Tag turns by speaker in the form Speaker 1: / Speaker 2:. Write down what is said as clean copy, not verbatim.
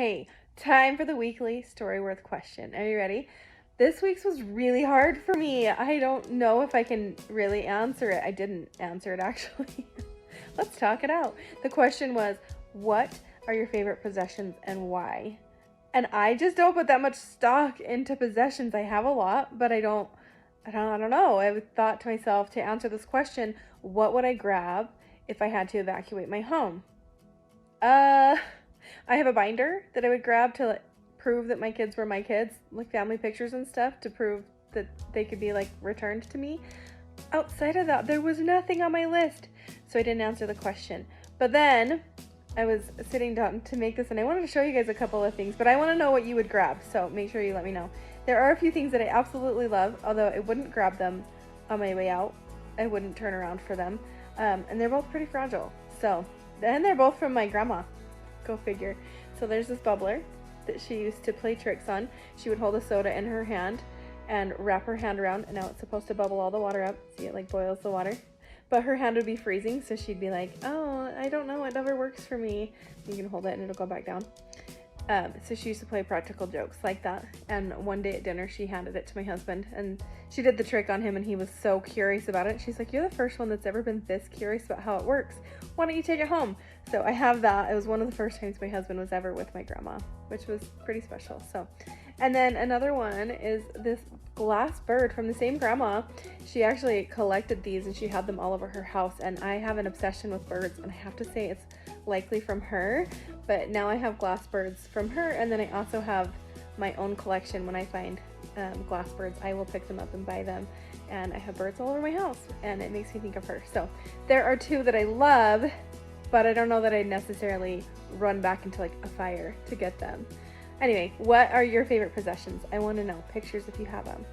Speaker 1: Hey, time for the weekly Storyworth question. Are you ready? This week's was really hard for me. I don't know if I can really answer it. I didn't answer it actually. Let's talk it out. The question was, what are your favorite possessions and why? And I just don't put that much stock into possessions. I have a lot, but I don't know. I thought to myself, to answer this question, what would I grab if I had to evacuate my home? Uh, I have a binder that I would grab to prove that my kids were my kids, like family pictures and stuff, to prove that they could be like returned to me. Outside of that, there was nothing on my list, so I didn't answer the question. But then I was sitting down to make this, and I wanted to show you guys a couple of things, but I want to know what you would grab, so make sure you let me know. There are a few things that I absolutely love, although I wouldn't grab them on my way out. I wouldn't turn around for them, and they're both pretty fragile. So, and they're both from my grandma. Go figure. So there's this bubbler that she used to play tricks on. She would hold a soda in her hand and wrap her hand around, and now it's supposed to bubble all the water up. See, it like boils the water. But her hand would be freezing, so she'd be like, oh, I don't know, it never works for me. You can hold it and it'll go back down. So she used to play practical jokes like that. And one day at dinner, she handed it to my husband, and she did the trick on him, and he was so curious about it. She's like, you're the first one that's ever been this curious about how it works. Why don't you take it home? So I have that. It was one of the first times my husband was ever with my grandma, which was pretty special. So, and then another one is this glass bird from the same grandma. She actually collected these, and she had them all over her house, and I have an obsession with birds, and I have to say it's likely from her, but now I have glass birds from her, and then I also have my own collection. When I find glass birds, I will pick them up and buy them, and I have birds all over my house, and it makes me think of her. So there are two that I love, but I don't know that I'd necessarily run back into like a fire to get them. Anyway, what are your favorite possessions? I want to know. Pictures if you have them.